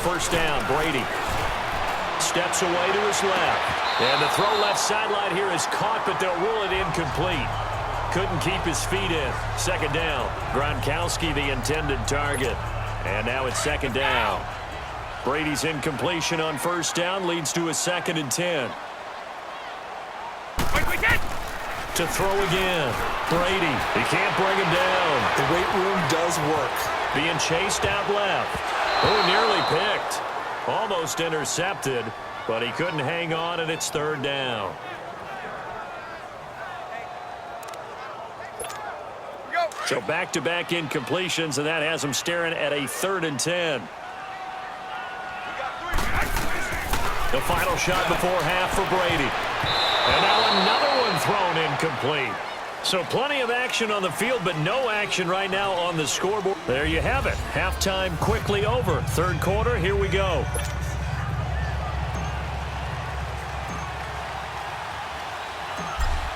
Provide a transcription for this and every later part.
first down. Brady steps away to his left. And the throw left sideline here is caught, but they'll rule it incomplete. Couldn't keep his feet in. Second down. Gronkowski, the intended target. And now it's second down. Brady's incompletion on first down leads to a 2nd and 10. To throw again. Brady, he can't bring him down. The weight room does work. Being chased out left. Oh, nearly picked. Almost intercepted, but he couldn't hang on, and it's third down. So back-to-back incompletions, and that has him staring at a 3rd and 10. The final shot before half for Brady. And now another one thrown incomplete. So plenty of action on the field, but no action right now on the scoreboard. There you have it. Halftime quickly over. Third quarter, here we go.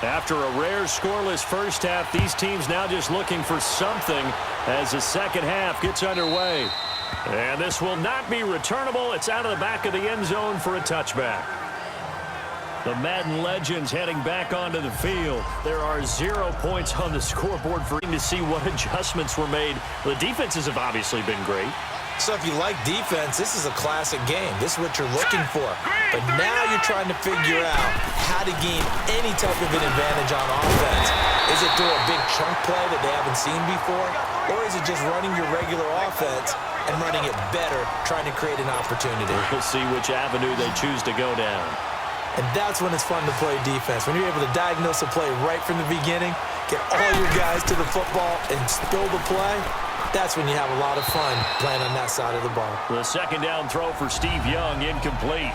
After a rare scoreless first half, these teams now just looking for something as the second half gets underway. And this will not be returnable. It's out of the back of the end zone for a touchback. The Madden legends heading back onto the field. There are 0 points on the scoreboard for him to see what adjustments were made. The defenses have obviously been great. So if you like defense, this is a classic game. This is what you're looking for. But now you're trying to figure out how to gain any type of an advantage on offense. Is it through a big chunk play that they haven't seen before? Or is it just running your regular offense and running it better, trying to create an opportunity? We'll see which avenue they choose to go down. And that's when it's fun to play defense. When you're able to diagnose a play right from the beginning, get all your guys to the football and spill the play, that's when you have a lot of fun playing on that side of the ball. The second down throw for Steve Young, incomplete.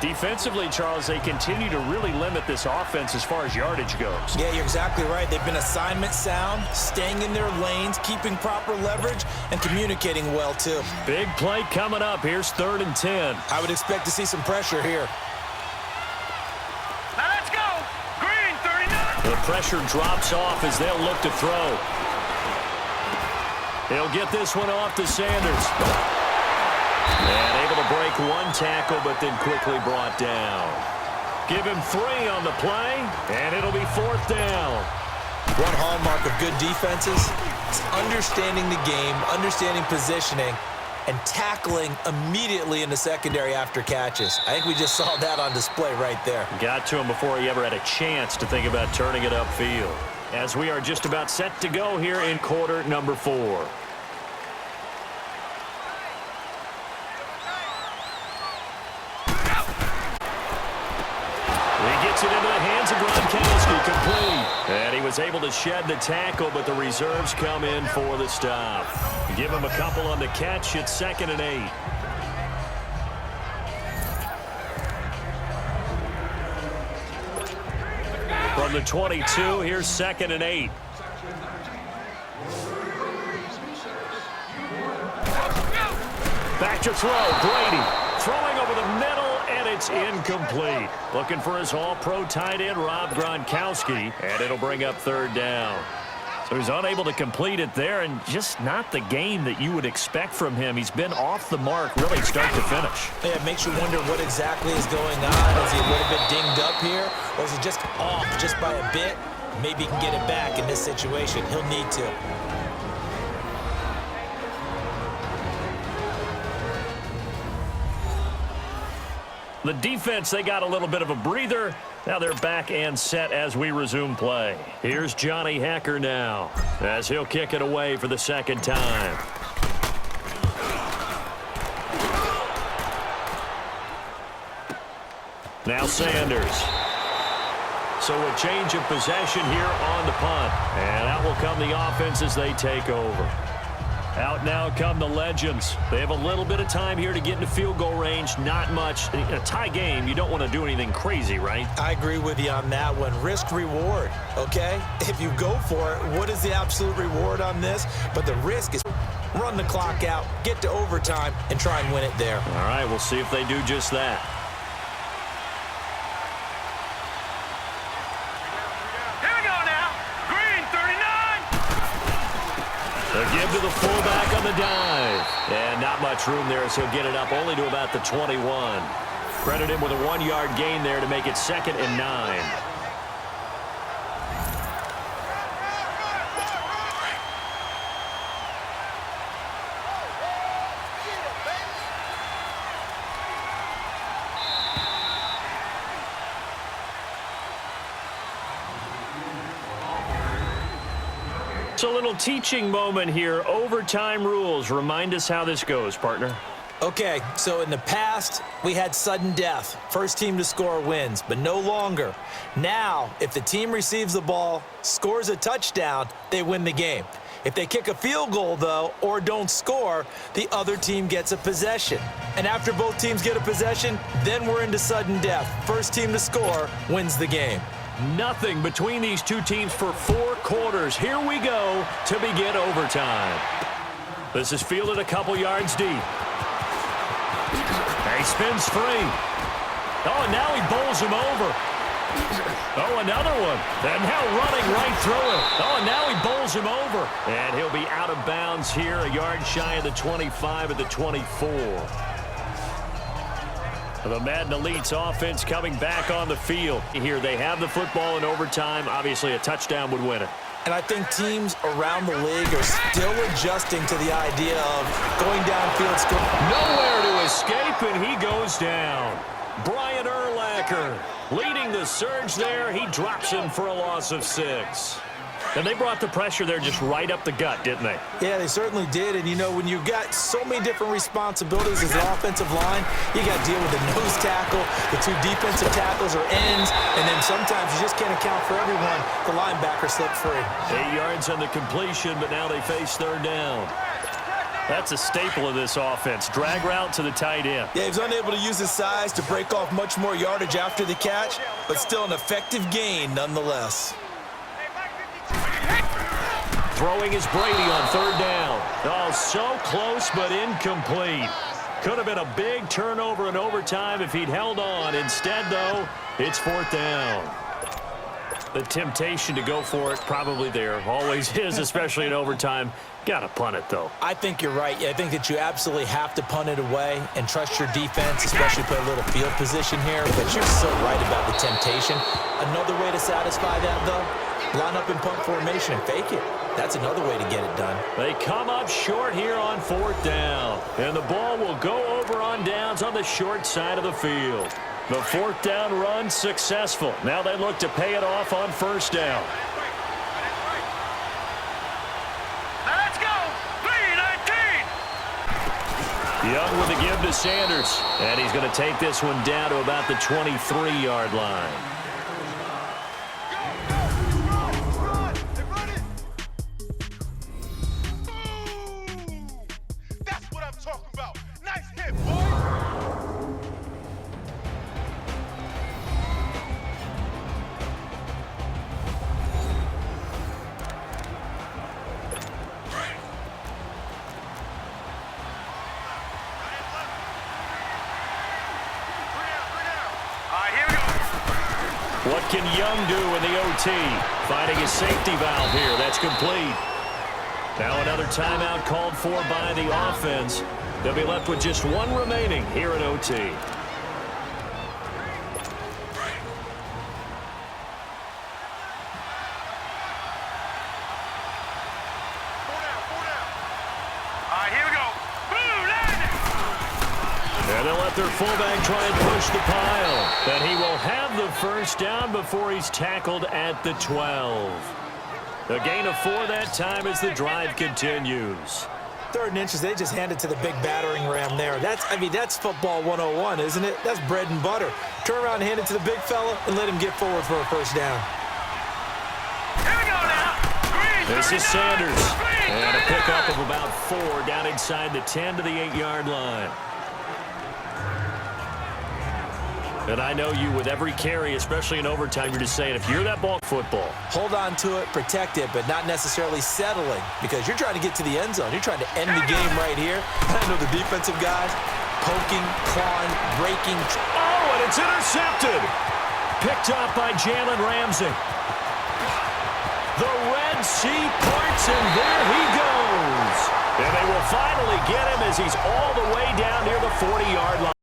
Defensively, Charles, they continue to really limit this offense as far as yardage goes. Yeah, you're exactly right. They've been assignment sound, staying in their lanes, keeping proper leverage, and communicating well, too. Big play coming up. Here's 3rd and 10. I would expect to see some pressure here. Now let's go. Green, 39. The pressure drops off as they'll look to throw. He'll get this one off to Sanders. And able to break one tackle, but then quickly brought down. Give him 3 on the play, and it'll be 4th down. One hallmark of good defenses is understanding the game, understanding positioning, and tackling immediately in the secondary after catches. I think we just saw that on display right there. Got to him before he ever had a chance to think about turning it upfield. As we are just about set to go here in quarter number 4. Gets it into the hands of Gronkowski, complete. And he was able to shed the tackle, but the reserves come in for the stop. Give him a couple on the catch. It's 2nd and 8. From the 22, here's 2nd and 8. Back to throw. Brady throwing over the middle. It's incomplete. Looking for his all-pro tight end, Rob Gronkowski, and it'll bring up 3rd down. So he's unable to complete it there, and just not the game that you would expect from him. He's been off the mark really start to finish. Yeah, it makes you wonder what exactly is going on. Is he a little bit dinged up here, or is he just off just by a bit? Maybe he can get it back in this situation. He'll need to. The defense, they got a little bit of a breather. Now they're back and set as we resume play. Here's Johnny Hacker now as he'll kick it away for the 2nd time. Now Sanders. So a change of possession here on the punt. And out will come the offense as they take over. Out now come the legends. They have a little bit of time here to get into field goal range. Not much. In a tie game, you don't want to do anything crazy, right? I agree with you on that one. Risk reward, okay? If you go for it, what is the absolute reward on this? But the risk is run the clock out, get to overtime, and try and win it there. All right, we'll see if they do just that. Here we go now. Green, 39. The give to the fullback on on the dive. And not much room there, so he'll get it up only to about the 21. Credit him with a 1-yard gain there to make it 2nd and 9. So a little teaching moment here. Overtime rules. Remind us how this goes, partner. Okay, so in the past, we had sudden death. First team to score wins, but no longer. Now, if the team receives the ball, scores a touchdown, they win the game. If they kick a field goal, though, or don't score, the other team gets a possession. And after both teams get a possession, then we're into sudden death. First team to score wins the game. Nothing between these two teams for 4 quarters. Here we go to begin overtime. This is fielded a couple yards deep. He spins free. Oh, and now he bowls him over. Oh, another one. And now running right through it. Oh, and now he bowls him over. And he'll be out of bounds here, a yard shy of the 25 at the 24. The Madden Elite's offense coming back on the field. Here they have the football in overtime. Obviously, a touchdown would win it. And I think teams around the league are still adjusting to the idea of going downfield. Nowhere to escape, and he goes down. Brian Urlacher leading the surge there. He drops him for a loss of 6. And they brought the pressure there just right up the gut, didn't they? Yeah, they certainly did. And, you know, when you've got so many different responsibilities as an offensive line, you got to deal with the nose tackle, the 2 defensive tackles or ends, and then sometimes you just can't account for everyone. The linebacker slipped free. 8 yards on the completion, but now they face 3rd down. That's a staple of this offense. Drag route to the tight end. Yeah, he was unable to use his size to break off much more yardage after the catch, but still an effective gain nonetheless. Throwing is Brady on 3rd down. Oh, so close but incomplete. Could have been a big turnover in overtime if he'd held on. Instead, though, it's 4th down. The temptation to go for it probably there. Always is, especially in overtime. Got to punt it, though. I think you're right. I think that you absolutely have to punt it away and trust your defense, especially play a little field position here. But you're so right about the temptation. Another way to satisfy that, though, line up in punt formation and fake it. That's another way to get it done. They come up short here on 4th down. And the ball will go over on downs on the short side of the field. The 4th down run successful. Now they look to pay it off on 1st down. Let's go. 3-19. Young with a give to Sanders. And he's going to take this one down to about the 23-yard line. What can Young do in the OT? Finding his safety valve here. That's complete. Now another timeout called for by the offense. They'll be left with just 1 remaining here in OT. And they'll let their fullback try and push the pile. And he will have the 1st down before he's tackled at the 12. A gain of 4 that time as the drive continues. 3rd and inches, they just hand it to the big battering ram there. That's football 101, isn't it? That's bread and butter. Turn around and hand it to the big fella and let him get forward for a 1st down. Here we go now. This is Sanders. And a pickup of about 4 down inside the 10 to the 8-yard line. And I know you, with every carry, especially in overtime, you're just saying, if you're that ball, football. Hold on to it, protect it, but not necessarily settling, because you're trying to get to the end zone. You're trying to end the game right here. I know the defensive guys poking, clawing, breaking. Oh, and it's intercepted. Picked up by Jalen Ramsey. The Red Sea parts, and there he goes. Jones. And they will finally get him as he's all the way down near the 40-yard line.